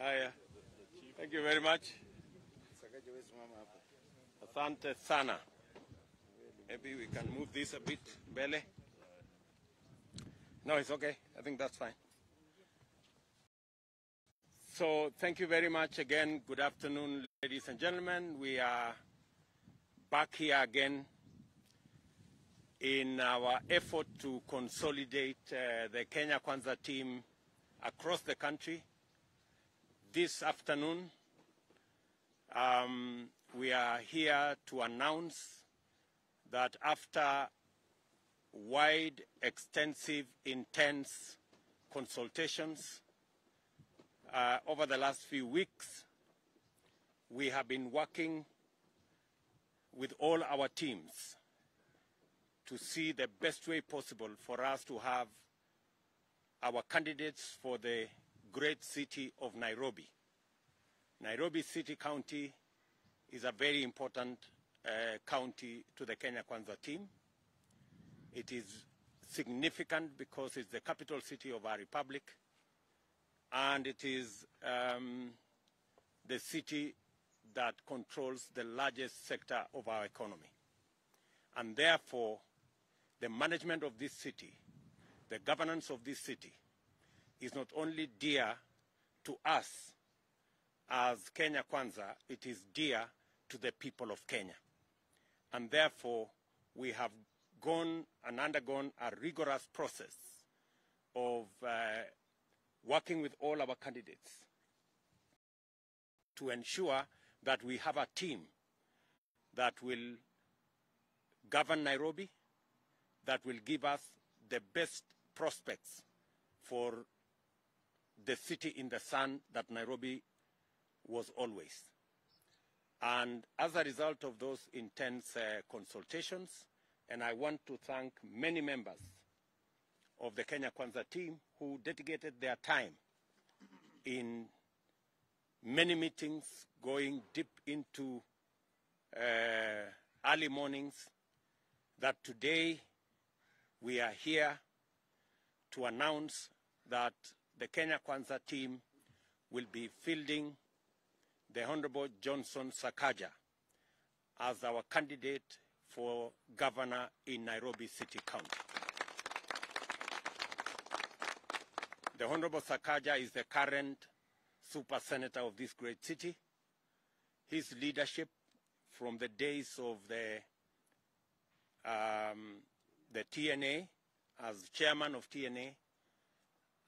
Haya, thank you very much. Asante sana. Maybe we can move this a bit, mbele. No, it's okay. I think that's fine. So thank you very much again. Good afternoon, ladies and gentlemen. We are back here again in our effort to consolidate the Kenya Kwanza team across the country. This afternoon, we are here to announce that after wide, extensive, intense consultations over the last few weeks, we have been working with all our teams to see the best way possible for us to have our candidates for the great city of Nairobi. Nairobi City County is a very important county to the Kenya Kwanza team. It is significant because it's the capital city of our republic, and it is the city that controls the largest sector of our economy. And therefore, the management of this city, the governance of this city, is not only dear to us as Kenya Kwanza, it is dear to the people of Kenya. And therefore, we have gone and undergone a rigorous process of working with all our candidates to ensure that we have a team that will govern Nairobi, that will give us the best prospects for the city in the sun that Nairobi was always. And as a result of those intense consultations, and I want to thank many members of the Kenya Kwanza team who dedicated their time in many meetings, going deep into early mornings, that today we are here to announce that the Kenya Kwanza team will be fielding the Honorable Johnson Sakaja as our candidate for governor in Nairobi City County. The Honorable Sakaja is the current super senator of this great city. His leadership from the days of the TNA, as chairman of TNA,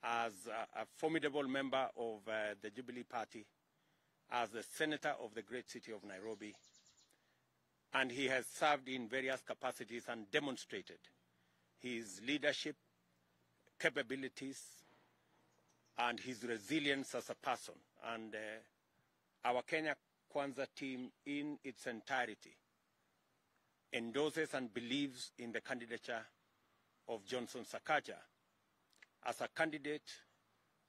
as a formidable member of the Jubilee Party, as the senator of the great city of Nairobi, and he has served in various capacities and demonstrated his leadership capabilities and his resilience as a person. And our Kenya Kwanza team in its entirety endorses and believes in the candidature of Johnson Sakaja as a candidate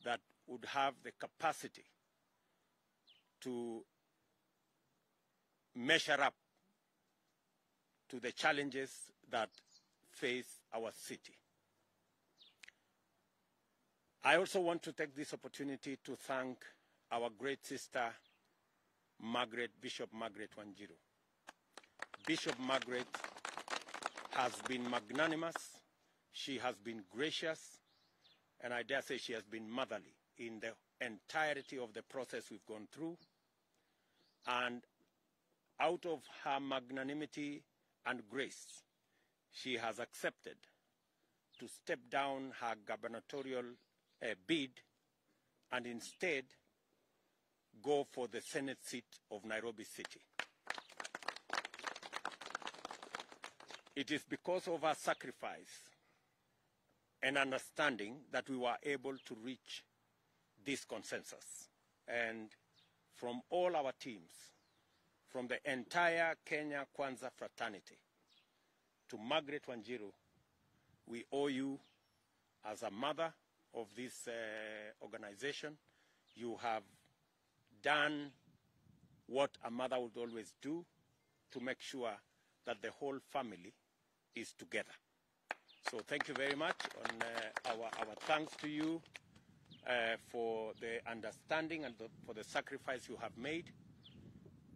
that would have the capacity to measure up to the challenges that face our city. I also want to take this opportunity to thank our great sister, Bishop Margaret Wanjiru. Bishop Margaret has been magnanimous, she has been gracious, and I dare say she has been motherly in the entirety of the process we've gone through. And out of her magnanimity and grace, she has accepted to step down her gubernatorial bid and instead go for the Senate seat of Nairobi City. It is because of her sacrifice and understanding that we were able to reach this consensus. And from all our teams, from the entire Kenya Kwanza fraternity to Margaret Wanjiru, we owe you as a mother of this organization. You have done what a mother would always do to make sure that the whole family is together. So thank you very much, and our thanks to you for the understanding and for the sacrifice you have made,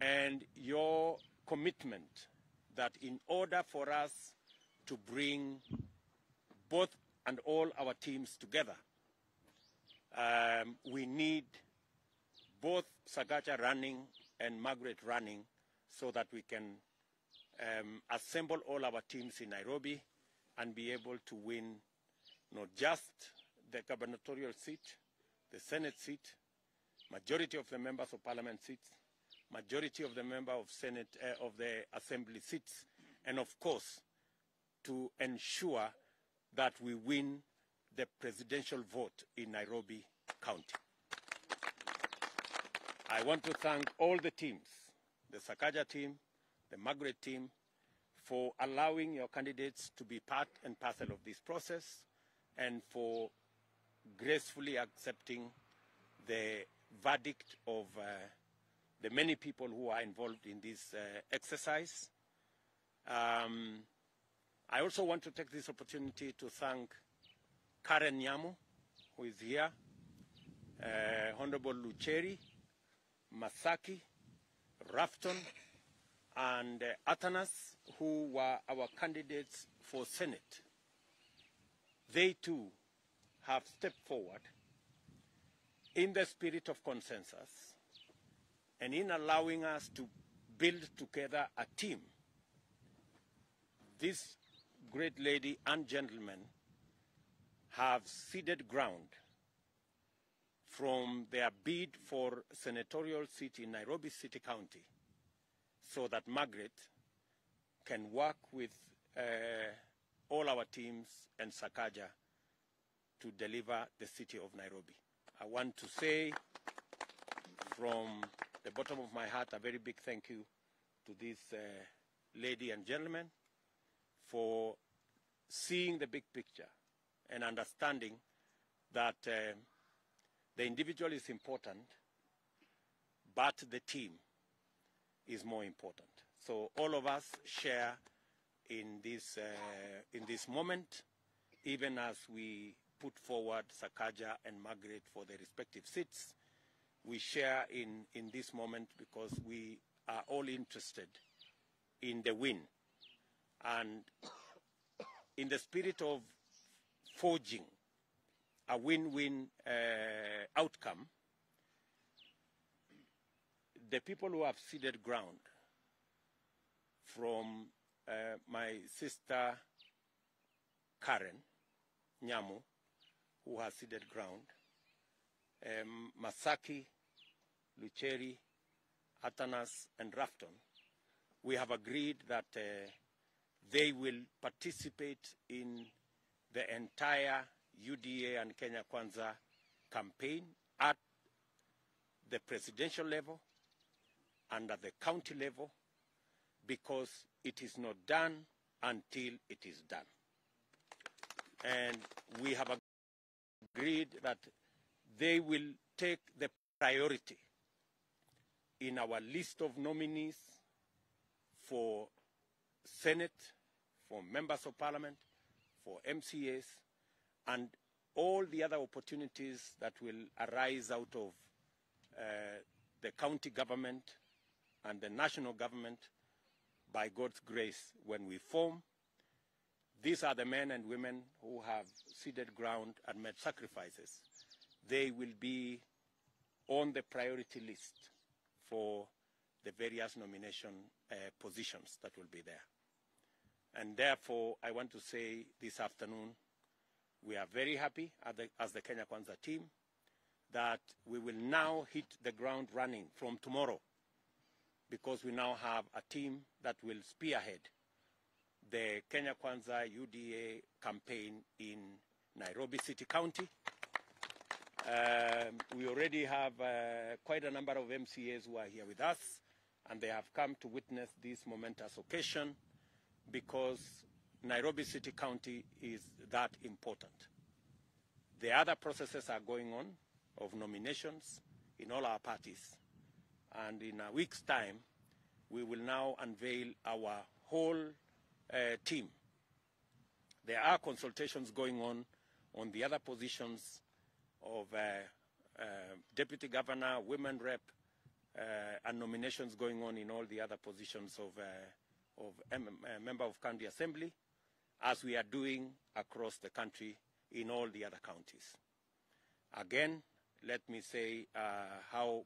and your commitment that in order for us to bring both and all our teams together, we need both Sakaja running and Margaret running so that we can assemble all our teams in Nairobi and be able to win not just the gubernatorial seat, the Senate seat, majority of the members of parliament seats, majority of the member of Senate of the assembly seats, and of course to ensure that we win the presidential vote in Nairobi County. I want to thank all the teams, the Sakaja team, the Margaret team, for allowing your candidates to be part and parcel of this process, and for gracefully accepting the verdict of the many people who are involved in this exercise. I also want to take this opportunity to thank Karen Nyamu, who is here, Honorable Lucheri, Masaki, Rafton, and Atanas, who were our candidates for Senate. They too have stepped forward in the spirit of consensus and in allowing us to build together a team. This great lady and gentleman have ceded ground from their bid for senatorial seat in Nairobi City County so that Margaret can work with all our teams and Sakaja to deliver the city of Nairobi. I want to say from the bottom of my heart a very big thank you to this lady and gentleman for seeing the big picture and understanding that the individual is important, but the team is more important. So all of us share in this moment, even as we put forward Sakaja and Margaret for their respective seats. We share in this moment because we are all interested in the win. And in the spirit of forging a win-win outcome, the people who have ceded ground, from my sister Karen Nyamu, who has ceded ground, Masaki, Lucheri, Atanas, and Rafton, we have agreed that they will participate in the entire UDA and Kenya Kwanza campaign at the presidential level and at the county level, because it is not done until it is done. And we have agreed that they will take the priority in our list of nominees for Senate, for members of parliament, for MCAs, and all the other opportunities that will arise out of the county government and the national government by God's grace when we form. These are the men and women who have ceded ground and made sacrifices. They will be on the priority list for the various nomination positions that will be there. And therefore, I want to say this afternoon, we are very happy as the Kenya Kwanza team that we will now hit the ground running from tomorrow, because we now have a team that will spearhead the Kenya Kwanza UDA campaign in Nairobi City County. We already have quite a number of MCAs who are here with us, and they have come to witness this momentous occasion because Nairobi City County is that important. The other processes are going on of nominations in all our parties, and in a week's time we will now unveil our whole team. There are consultations going on the other positions of deputy governor, women rep, and nominations going on in all the other positions of member of county assembly, as we are doing across the country in all the other counties. Again, let me say how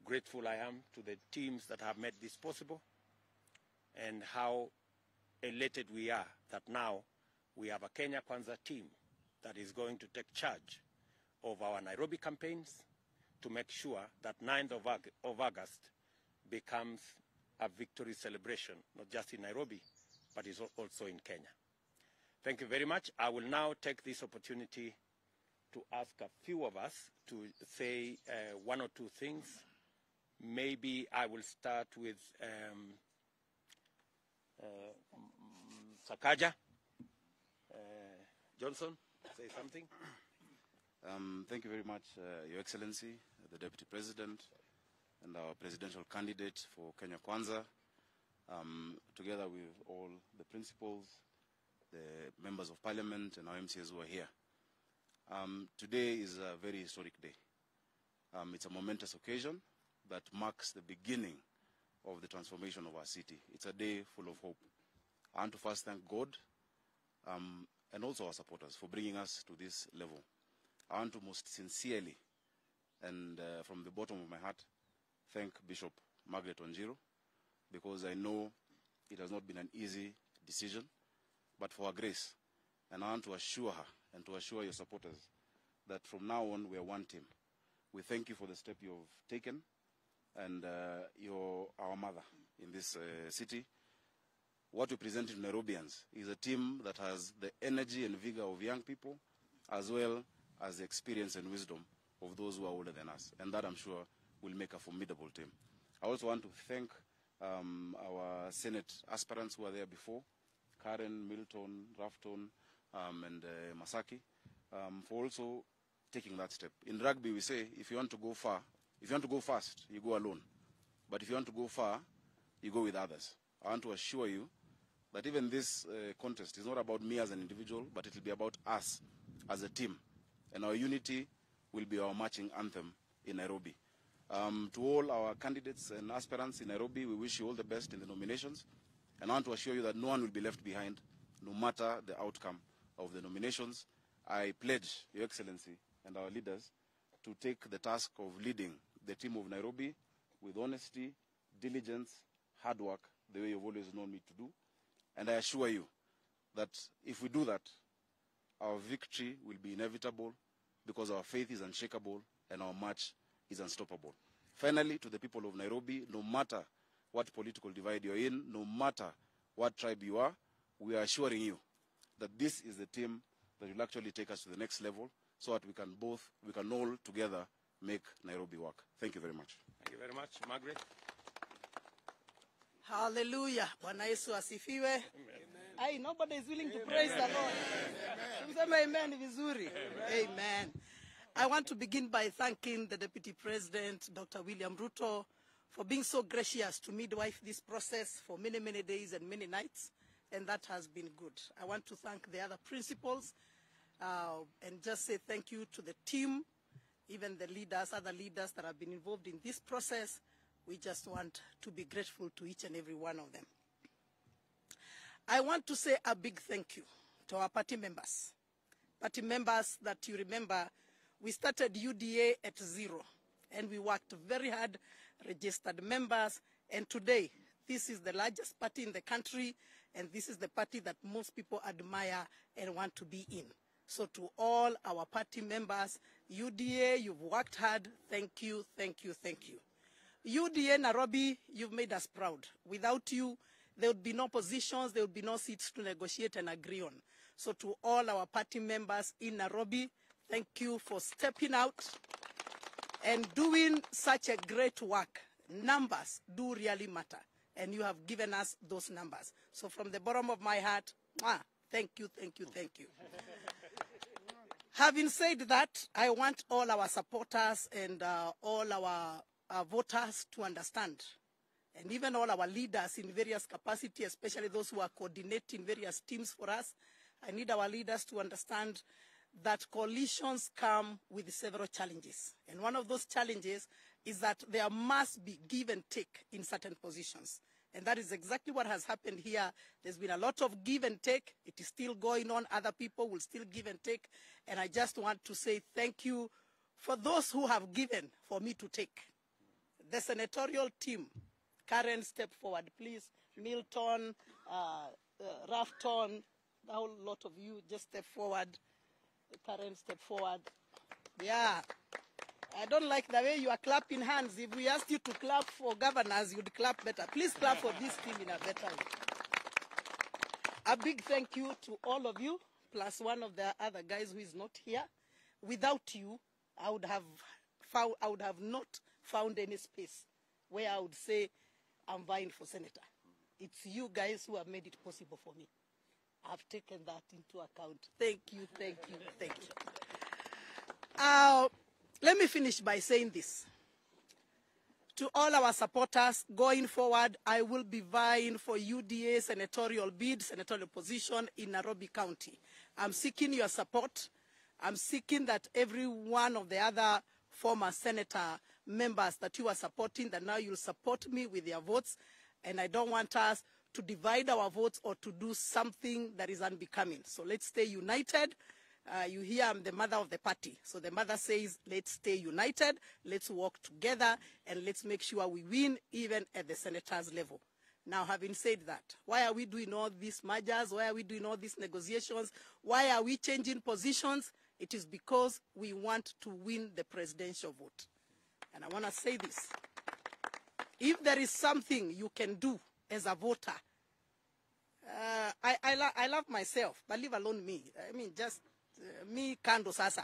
grateful I am to the teams that have made this possible, and how elated we are that now we have a Kenya Kwanza team that is going to take charge of our Nairobi campaigns to make sure that 9th of August becomes a victory celebration, not just in Nairobi, but is also in Kenya. Thank you very much. I will now take this opportunity to ask a few of us to say one or two things. Maybe I will start with Sakaja. Johnson, say something. Thank you very much, Your Excellency, the Deputy President, and our presidential candidate for Kenya Kwanza, together with all the principals, the members of parliament, and our MCAs who are here. Today is a very historic day. It's a momentous occasion that marks the beginning of the transformation of our city. It's a day full of hope. I want to first thank God and also our supporters for bringing us to this level. I want to most sincerely and from the bottom of my heart thank Bishop Margaret Wanjiru, because I know it has not been an easy decision, but for her grace. And I want to assure her and to assure your supporters that from now on we are one team. We thank you for the step you've taken, and you're our mother in this city. What we present to Nairobians is a team that has the energy and vigor of young people, as well as the experience and wisdom of those who are older than us. And that, I'm sure, will make a formidable team. I also want to thank our Senate aspirants who are there before, Karen, Milton, Rafton, and Masaki, for also taking that step. In rugby, we say, if you want to go far, if you want to go fast, you go alone. But if you want to go far, you go with others. I want to assure you that even this contest is not about me as an individual, but it will be about us as a team. And our unity will be our marching anthem in Nairobi. To all our candidates and aspirants in Nairobi, we wish you all the best in the nominations. And I want to assure you that no one will be left behind, no matter the outcome of the nominations. I pledge, Your Excellency, and our leaders to take the task of leading the team of Nairobi with honesty, diligence, hard work, the way you've always known me to do. And I assure you that if we do that, our victory will be inevitable, because our faith is unshakable and our march is unstoppable. Finally, to the people of Nairobi, no matter what political divide you're in, no matter what tribe you are, we are assuring you that this is the team that will actually take us to the next level, so that we can all together make Nairobi work. Thank you very much. Thank you very much. Margaret. Hallelujah. Bwana Yesu asifiwe. Amen. Nobody is willing to praise the Lord. Amen. Amen. I want to begin by thanking the Deputy President, Dr. William Ruto, for being so gracious to midwife this process for many, many days and many nights, and that has been good. I want to thank the other principals and just say thank you to the team, even the leaders, other leaders that have been involved in this process. We just want to be grateful to each and every one of them. I want to say a big thank you to our party members. Party members that you remember, we started UDA at 0, and we worked very hard, registered members, and today, this is the largest party in the country, and this is the party that most people admire and want to be in. So to all our party members, UDA, you've worked hard. Thank you, thank you, thank you. UDA Nairobi, you've made us proud. Without you, there would be no positions, there would be no seats to negotiate and agree on. So to all our party members in Nairobi, thank you for stepping out and doing such a great work. Numbers do really matter, and you have given us those numbers. So from the bottom of my heart, thank you, thank you, thank you. Having said that, I want all our supporters and all our voters to understand and even all our leaders in various capacity, especially those who are coordinating various teams for us. I need our leaders to understand that coalitions come with several challenges. And one of those challenges is that there must be give and take in certain positions. And that is exactly what has happened here. There's been a lot of give and take. It is still going on. Other people will still give and take. And I just want to say thank you for those who have given for me to take. The senatorial team, Karen, step forward, please. Milton, Rafton, a whole lot of you, just step forward. Karen, step forward. Yeah. I don't like the way you are clapping hands. If we asked you to clap for governors, you'd clap better. Please clap for this team in a better way. A big thank you to all of you, plus one of the other guys who is not here. Without you, I would have not found any space where I would say I'm vying for senator. It's you guys who have made it possible for me. I've taken that into account. Thank you, thank you, thank you. Let me finish by saying this. To all our supporters, going forward, I will be vying for UDA senatorial bid, senatorial position in Nairobi County. I'm seeking your support. I'm seeking that every one of the other former senator members that you are supporting, that now you'll support me with your votes. And I don't want us to divide our votes or to do something that is unbecoming. So let's stay united. You hear I'm the mother of the party. So the mother says, let's stay united, let's work together, and let's make sure we win even at the senators level. Now, having said that, why are we doing all these mergers? Why are we doing all these negotiations? Why are we changing positions? It is because we want to win the presidential vote. And I want to say this. If there is something you can do as a voter, I love myself, but leave alone me. I mean, just me kando sasa.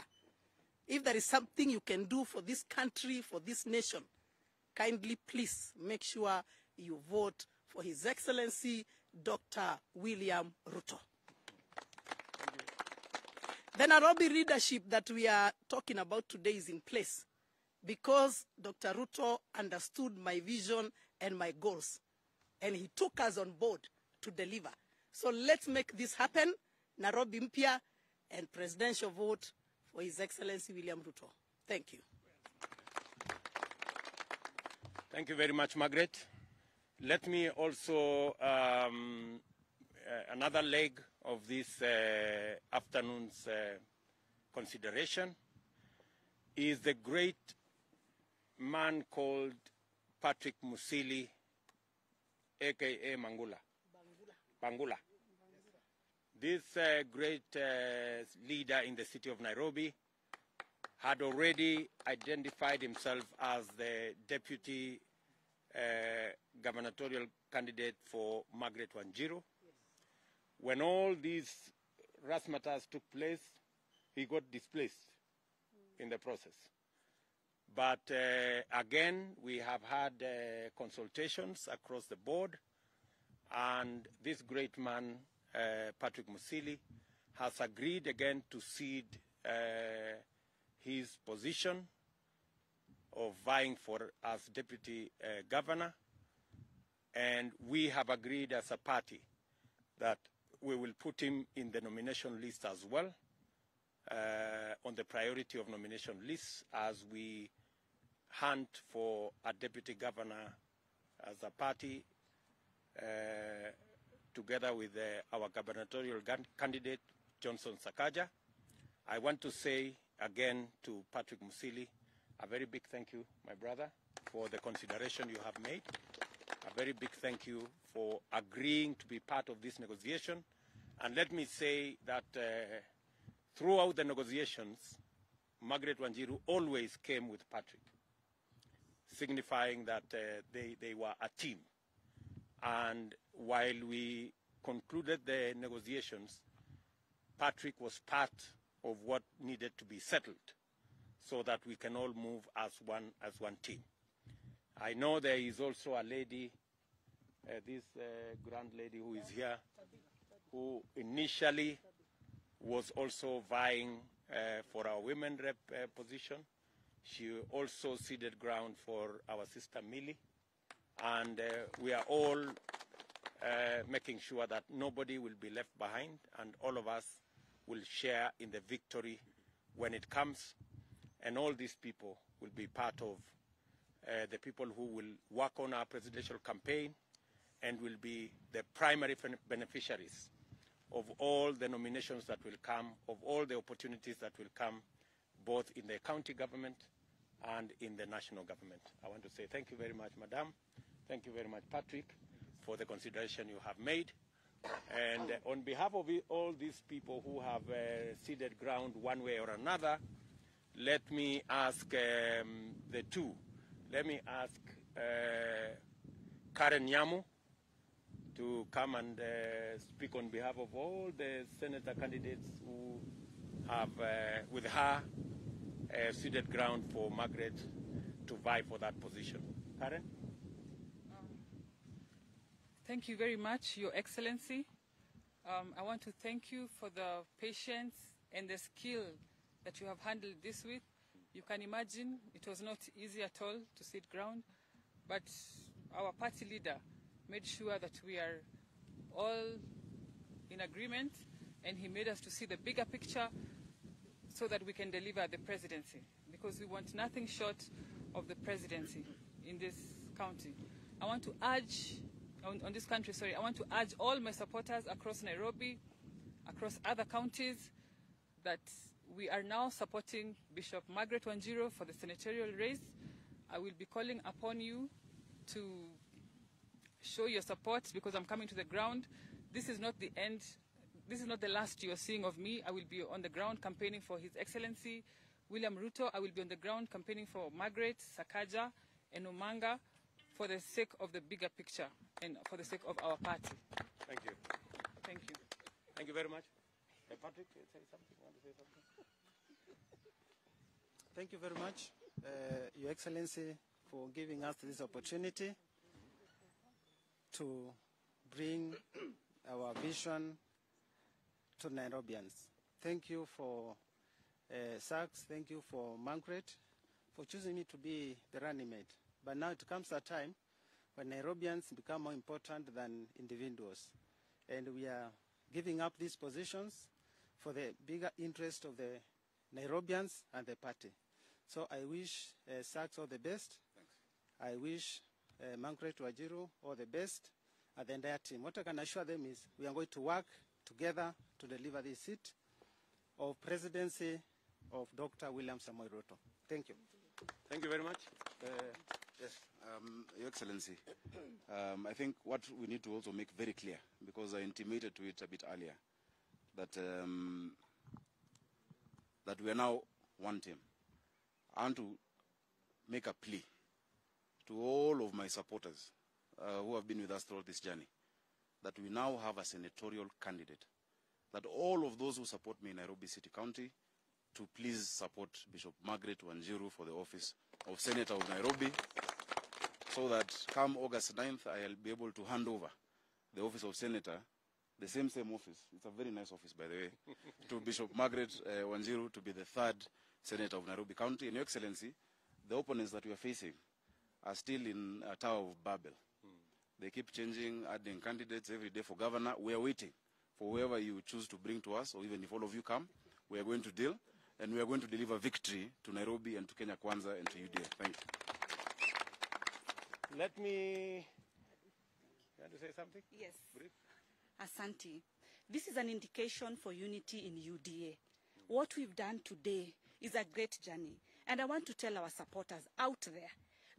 If there is something you can do for this country, for this nation, kindly please make sure you vote for His Excellency Dr. William Ruto. The Nairobi leadership that we are talking about today is in place because Dr. Ruto understood my vision and my goals, and he took us on board to deliver. So let's make this happen. Nairobi Mpya and presidential vote for His Excellency William Ruto. Thank you. Thank you very much, Margaret. Let me also, another leg of this afternoon's consideration is the great man called Patrick Musili, a.k.a. Bangula. This great leader in the city of Nairobi had already identified himself as the deputy gubernatorial candidate for Margaret Wanjiru. Yes. When all these razzmatazz took place, he got displaced in the process. But again, we have had consultations across the board, and this great man, Patrick Musili, has agreed again to cede his position of vying for as deputy governor, and we have agreed as a party that we will put him in the nomination list as well, on the priority of nomination list as we hunt for a deputy governor as a party, together with our gubernatorial candidate, Johnson Sakaja. I want to say again to Patrick Musili, a very big thank you, my brother, for the consideration you have made. A very big thank you for agreeing to be part of this negotiation. And let me say that throughout the negotiations, Margaret Wanjiru always came with Patrick, signifying that they were a team. And while we concluded the negotiations, Patrick was part of what needed to be settled so that we can all move as one team. I know there is also a lady, this grand lady who is here, who initially was also vying for our women rep position. She also ceded ground for our sister Millie and we are all making sure that nobody will be left behind, and all of us will share in the victory when it comes, and all these people will be part of the people who will work on our presidential campaign and will be the primary beneficiaries of all the nominations that will come, of all the opportunities that will come, both in the county government and in the national government. I want to say thank you very much, Madam. Thank you very much, Patrick, for the consideration you have made. And on behalf of all these people who have ceded ground one way or another, let me ask the two. Let me ask Karen Nyamu to come and speak on behalf of all the senator candidates who have, with her, ceded ground for Margaret to vie for that position. Karen? Thank you very much, Your Excellency. I want to thank you for the patience and the skill that you have handled this with. You can imagine it was not easy at all to cede ground, but our party leader made sure that we are all in agreement, and he made us to see the bigger picture so that we can deliver the presidency, because we want nothing short of the presidency in this county. I want to urge, on this country, sorry, I want to urge all my supporters across Nairobi, across other counties, that we are now supporting Bishop Margaret Wanjiru for the senatorial race. I will be calling upon you to show your support, because I'm coming to the ground. This is not the end. This is not the last you are seeing of me. I will be on the ground campaigning for His Excellency William Ruto. I will be on the ground campaigning for Margaret, Sakaja, and Omanga, for the sake of the bigger picture and for the sake of our party. Thank you. Thank you. Thank you very much. Patrick, say something. Want to say something? Thank you very much, Your Excellency, for giving us this opportunity to bring our vision to Nairobians. Thank you for Saks, thank you for Margaret, for choosing me to be the running mate. But now it comes a time when Nairobians become more important than individuals. And we are giving up these positions for the bigger interest of the Nairobians and the party. So I wish Saks all the best. Thanks. I wish Margaret Wanjiru all the best, and the entire team. What I can assure them is we are going to work together to deliver this seat of presidency of Dr. William Samoei Ruto. Thank you. Thank you very much. Yes, Your Excellency, I think what we need to also make very clear, because I intimated to it a bit earlier, that that we are now one team. I want to make a plea to all of my supporters who have been with us throughout this journey, that we now have a senatorial candidate, that all of those who support me in Nairobi City County to please support Bishop Margaret Wanjiru for the office of Senator of Nairobi, so that come August 9th, I'll be able to hand over the office of Senator, the same office, it's a very nice office by the way, to Bishop Margaret Wanjiru to be the third Senator of Nairobi County. And Your Excellency, the opponents that we are facing are still in a Tower of Babel. They keep changing, adding candidates every day for governor. We are waiting for whoever you choose to bring to us, or even if all of you come, we are going to deal, and we are going to deliver victory to Nairobi and to Kenya Kwanza and to UDA. Thank you. Let me... You want to say something? Yes. Brief? Asante. This is an indication for unity in UDA. What we've done today is a great journey. And I want to tell our supporters out there,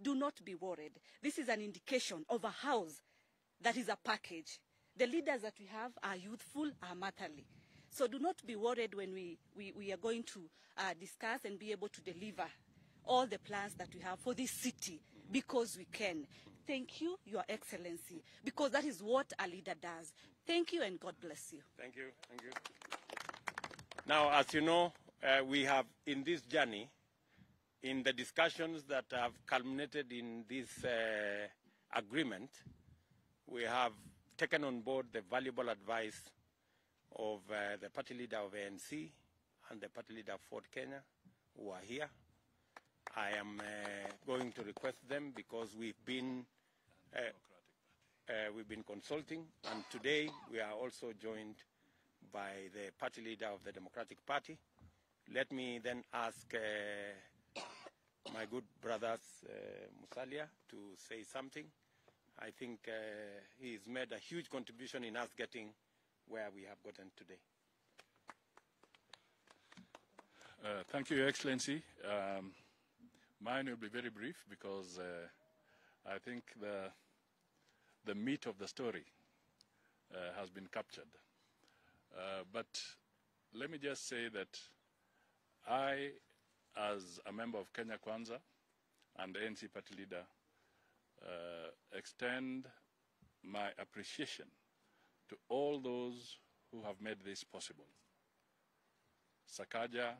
do not be worried. This is an indication of a house that is a package. The leaders that we have are youthful, are motherly. So do not be worried when we are going to discuss and be able to deliver all the plans that we have for this city, because we can. Thank you, Your Excellency, because that is what a leader does. Thank you, and God bless you. Thank you. Thank you. Now, as you know, we have, in this journey, in the discussions that have culminated in this agreement, we have taken on board the valuable advice of the party leader of ANC and the party leader of Ford Kenya, who are here. I am going to request them, because we've been We've been consulting, and today we are also joined by the party leader of the Democratic Party. Let me then ask my good brothers Musalia to say something. I think he's made a huge contribution in us getting where we have gotten today. Thank you, Your Excellency. Mine will be very brief because I think the meat of the story has been captured. But let me just say that I, as a member of Kenya Kwanza and ANC party leader, extend my appreciation to all those who have made this possible. Sakaja,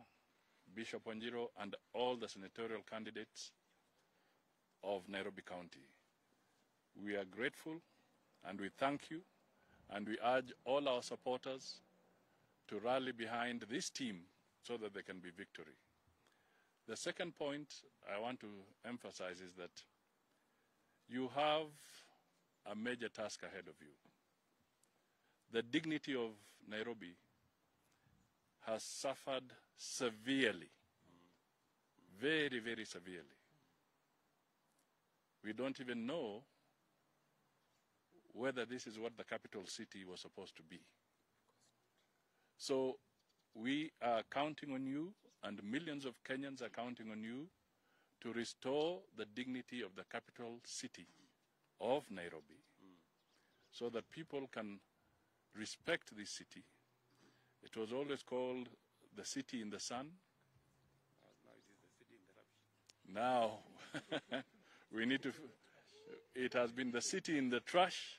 Bishop Wanjiru, and all the senatorial candidates of Nairobi County. We are grateful and we thank you, and we urge all our supporters to rally behind this team so that there can be victory. The second point I want to emphasize is that you have a major task ahead of you. The dignity of Nairobi has suffered severely, very, very severely. We don't even know whether this is what the capital city was supposed to be. So we are counting on you, and millions of Kenyans are counting on you to restore the dignity of the capital city of Nairobi, so that people can respect this city. It was always called the city in the sun. Now it is the city in the rubbish. Now, we need to, it has been the city in the trash.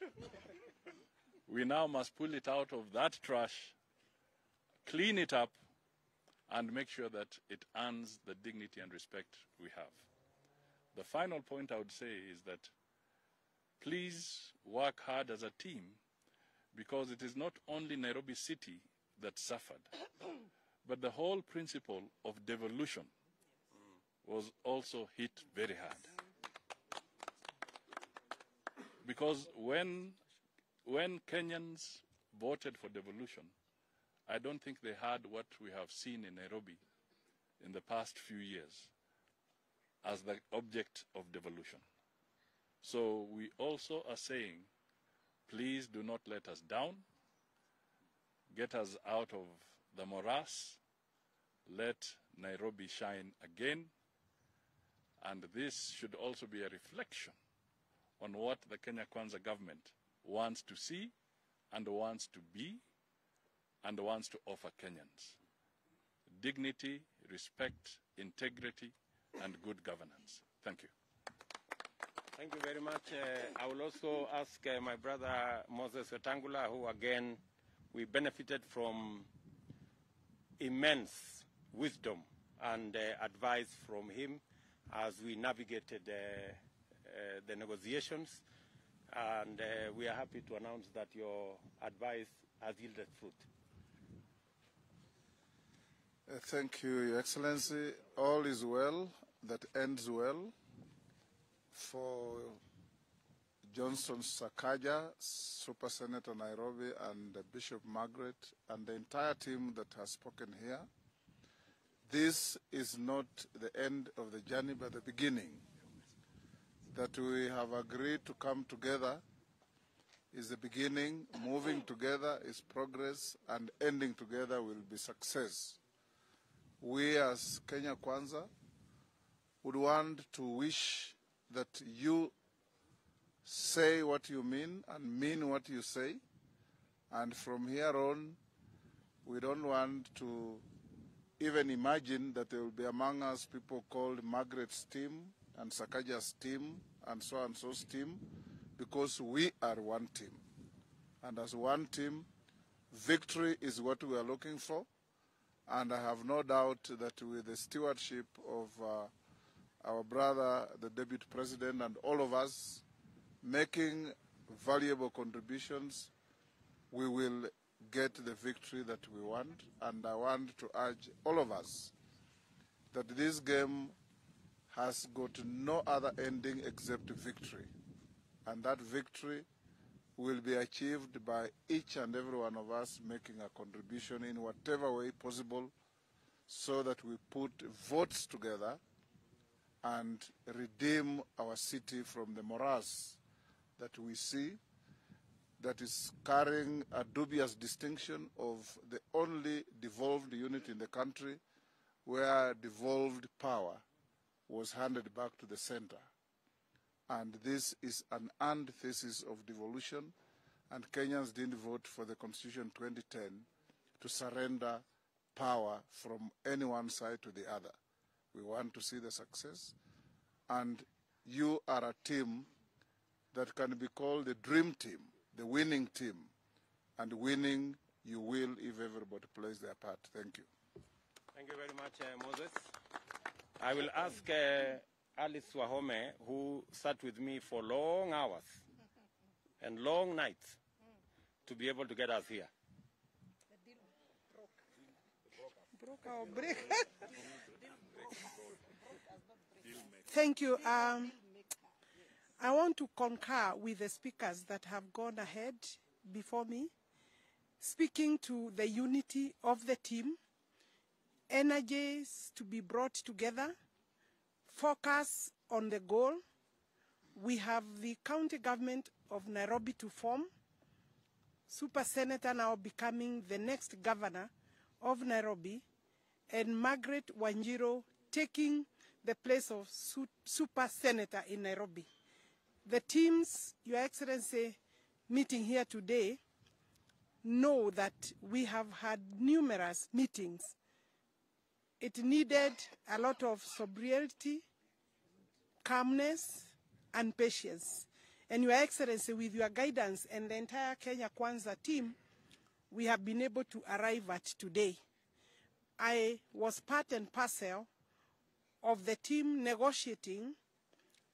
We now must pull it out of that trash, clean it up, and make sure that it earns the dignity and respect we have. The final point I would say is that please work hard as a team, because it is not only Nairobi City that suffered, but the whole principle of devolution was also hit very hard. Because when Kenyans voted for devolution, I don't think they had what we have seen in Nairobi in the past few years as the object of devolution. So we also are saying, please do not let us down. Get us out of the morass. Let Nairobi shine again. And this should also be a reflection on what the Kenya Kwanza government wants to see and wants to be and wants to offer Kenyans. Dignity, respect, integrity, and good governance. Thank you. Thank you very much. I will also ask my brother Moses Wetangula, who again, we benefited from immense wisdom and advice from him as we navigated the negotiations. And we are happy to announce that your advice has yielded fruit. Thank you, Your Excellency. All is well that ends well. For Johnson Sakaja, Super Senator Nairobi, and Bishop Margaret, and the entire team that has spoken here, this is not the end of the journey, but the beginning. That we have agreed to come together is the beginning. Moving together is progress, and ending together will be success. We as Kenya Kwanza would want to wish that you say what you mean and mean what you say. And from here on, we don't want to even imagine that there will be among us people called Margaret's team and Sakaja's team and so-and-so's team, because we are one team. And as one team, victory is what we are looking for. And I have no doubt that with the stewardship of our brother, the Deputy President, and all of us making valuable contributions, we will get the victory that we want. And I want to urge all of us that this game has got no other ending except victory. and that victory will be achieved by each and every one of us making a contribution in whatever way possible so that we put votes together and redeem our city from the morass that we see, that is carrying a dubious distinction of the only devolved unit in the country where devolved power was handed back to the center. And this is an antithesis of devolution, and Kenyans didn't vote for the Constitution 2010 to surrender power from any one side to the other. We want to see the success, and you are a team that can be called the dream team, the winning team, and winning you will if everybody plays their part. Thank you. Thank you very much, Moses. I will ask Alice Wahome, who sat with me for long hours and long nights to be able to get us here. Thank you. I want to concur with the speakers that have gone ahead before me, speaking to the unity of the team, energies to be brought together, focus on the goal. We have the county government of Nairobi to form, Super Senator now becoming the next governor of Nairobi, and Margaret Wanjiru taking the place of Super Senator in Nairobi. The teams, Your Excellency, meeting here today know that we have had numerous meetings. It needed a lot of sobriety, calmness, and patience. And Your Excellency, with your guidance and the entire Kenya Kwanza team, we have been able to arrive at today. I was part and parcel of the team negotiating,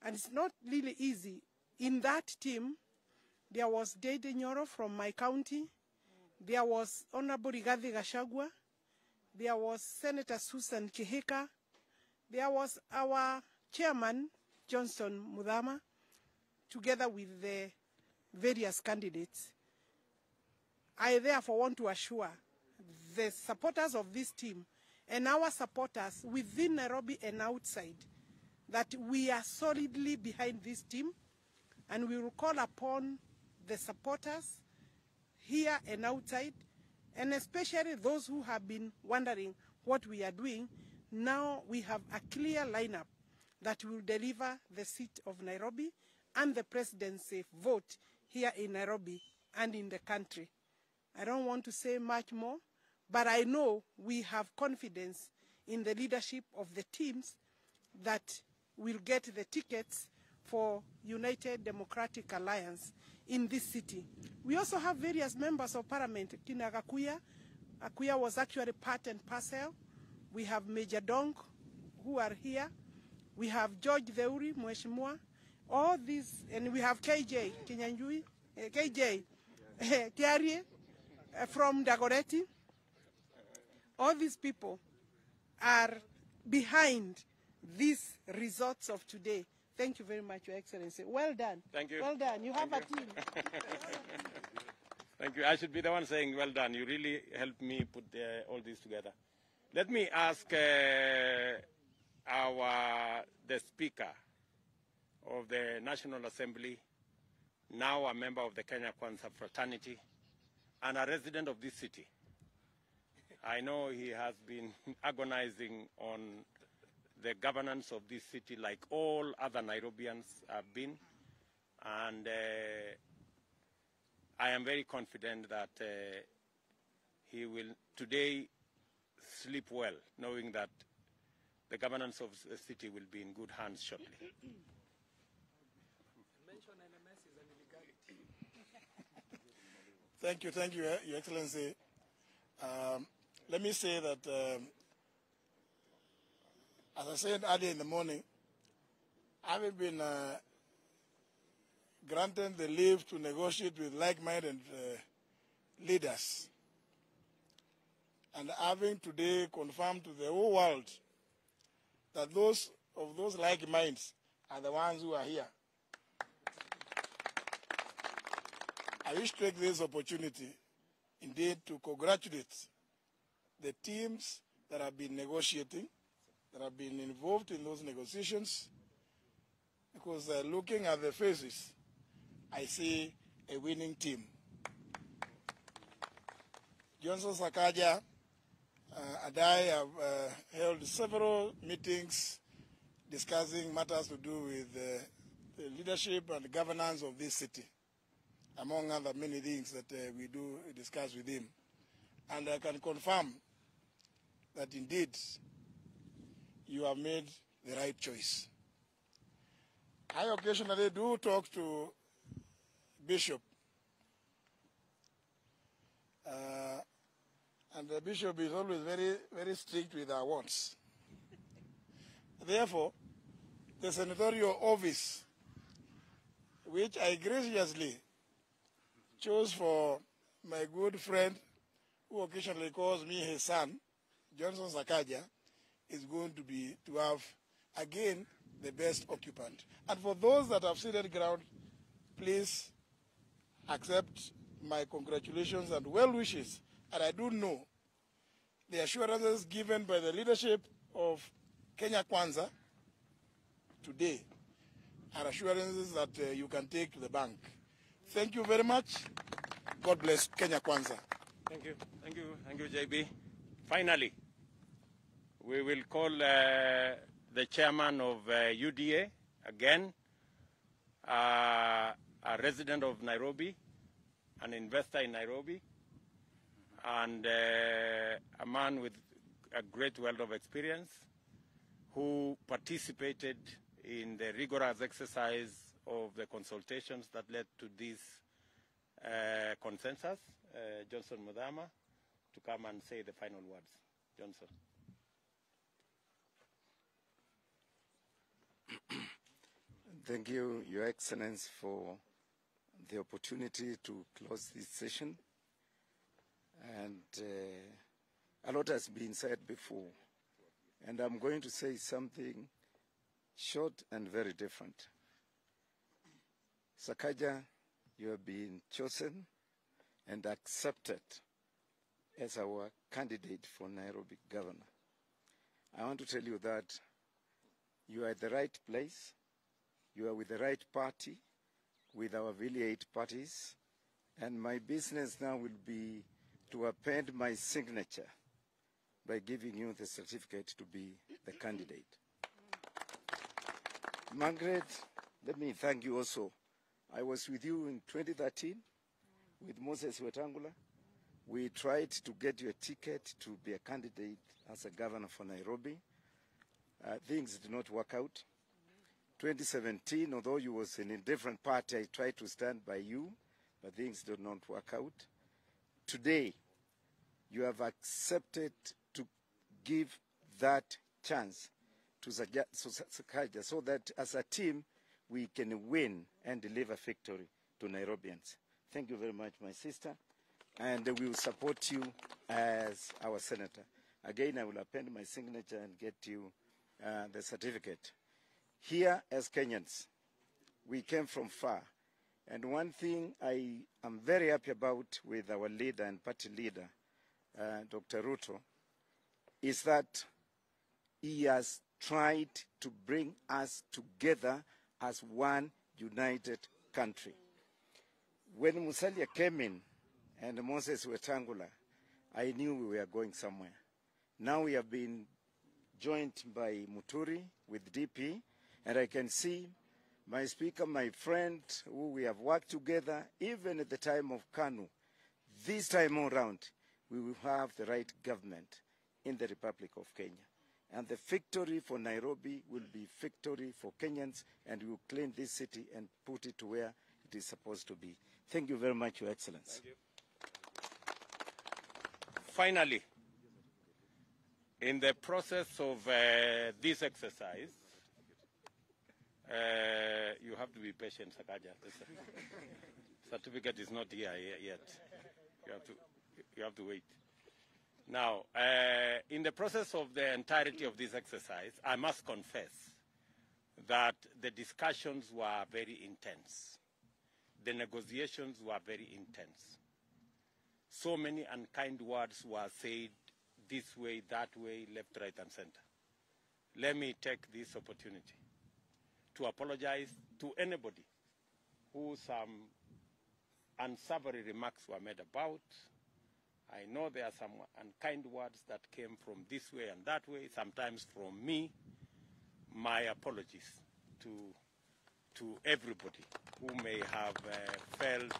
and it's not really easy. In that team, there was Dede Nyoro from my county, there was Honorable Rigathi Gachagua, there was Senator Susan Kihika, there was our chairman, Johnson Mudhama, together with the various candidates. I therefore want to assure the supporters of this team and our supporters within Nairobi and outside that we are solidly behind this team, and we will call upon the supporters here and outside, and especially those who have been wondering what we are doing. Now we have a clear lineup that will deliver the seat of Nairobi and the presidency vote here in Nairobi and in the country. I don't want to say much more, but I know we have confidence in the leadership of the teams that will get the tickets for United Democratic Alliance in this city. We also have various members of parliament. Kina Akuya was actually part and parcel. We have Major Dong, who are here. We have George Theuri, Mheshimiwa. All these, and we have KJ, Kinyanjui, KJ, Kiarie from Dagoretti. All these people are behind these results of today. Thank you very much, Your Excellency. Well done. Thank you. Well done. You have a team. Thank you. I should be the one saying well done. You really helped me put all this together. Let me ask the Speaker of the National Assembly, now a member of the Kenya Kwanza fraternity, and a resident of this city. I know he has been agonizing on the governance of this city like all other Nairobians have been. And I am very confident that he will today sleep well, knowing that the governance of the city will be in good hands shortly. Thank you, Your Excellency. Let me say that, as I said earlier in the morning, having been granted the leave to negotiate with like-minded leaders, and having today confirmed to the whole world that those of those like minds are the ones who are here. I wish to take this opportunity indeed to congratulate the teams that have been negotiating, that have been involved in those negotiations, because looking at the faces, I see a winning team. Johnson Sakaja and I have held several meetings discussing matters to do with the leadership and governance of this city, among other many things that we do discuss with him. And I can confirm that indeed you have made the right choice. I occasionally do talk to Bishop, and the Bishop is always very, very strict with our wants. Therefore, the senatorial office, which I graciously chose for my good friend, who occasionally calls me his son, Johnson Sakaja, is going to have, again, the best occupant. And for those that have ceded ground, please accept my congratulations and well wishes. And I do know the assurances given by the leadership of Kenya Kwanza today are assurances that you can take to the bank. Thank you very much. God bless Kenya Kwanza. Thank you. Thank you. Thank you, JB. Finally, we will call the chairman of UDA, again, a resident of Nairobi, an investor in Nairobi, and a man with a great wealth of experience who participated in the rigorous exercise of the consultations that led to this consensus, Johnson Mudhama, to come and say the final words. Johnson. Thank you, Your Excellency, for the opportunity to close this session. And a lot has been said before, and I'm going to say something short and very different. Sakaja, you have been chosen and accepted as our candidate for Nairobi Governor. I want to tell you that you are at the right place, you are with the right party, with our affiliate parties, and my business now will be to append my signature by giving you the certificate to be the candidate. Margaret, let me thank you also. I was with you in 2013 with Moses Wetangula. We tried to get you a ticket to be a candidate as a governor for Nairobi. Things did not work out. 2017, although you was in a different party, I tried to stand by you, but things did not work out. Today, you have accepted to give that chance to Sakaja so that as a team, we can win and deliver victory to Nairobians. Thank you very much, my sister, and we will support you as our senator. Again, I will append my signature and get you the certificate. Here, as Kenyans, we came from far, and one thing I am very happy about with our leader and party leader, Dr. Ruto, is that he has tried to bring us together as one united country. When Musalia came in and Moses Wetangula, I knew we were going somewhere. Now we have been joined by Muturi with DP, and I can see my speaker, my friend, who we have worked together, even at the time of KANU. This time around, we will have the right government in the Republic of Kenya. And the victory for Nairobi will be victory for Kenyans, and we will clean this city and put it to where it is supposed to be. Thank you very much, Your Excellency. Thank you. Finally, in the process of this exercise, you have to be patient, Sakaja. The certificate is not here yet. You have to wait. Now, in the process of the entirety of this exercise, I must confess that the discussions were very intense. the negotiations were very intense. So many unkind words were said this way, that way, left, right, and center. Let me take this opportunity to apologize to anybody who some unsavory remarks were made about. I know there are some unkind words that came from this way and that way, sometimes from me. My apologies to everybody who may have felt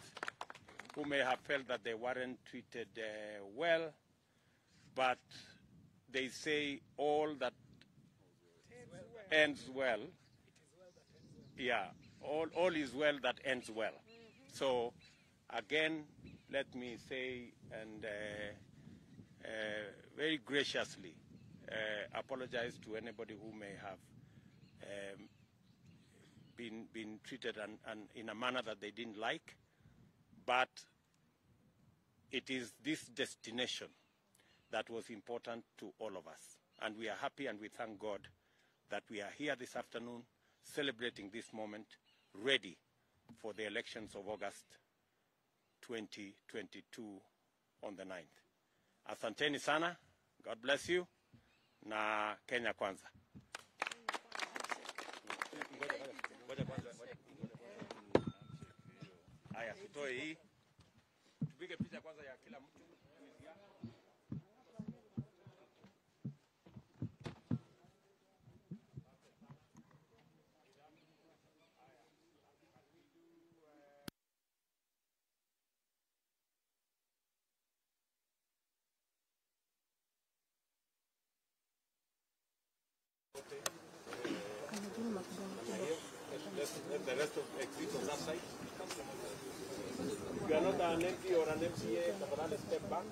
that they weren't treated well, but they say all that ends well. Yeah, all is well that ends well. So again, let me say and very graciously apologize to anybody who may have been treated and in a manner that they didn't like. But it is this destination that was important to all of us. And we are happy and we thank God that we are here this afternoon celebrating this moment, ready for the elections of August 2022 on the 9th. Asanteni sana. God bless you. Na Kenya Kwanza. Haya, tutoe hii. Tupige picha kwanza ya kila mtu. Let the rest of the exit on that side. If you are not an MP or an MCA, step back.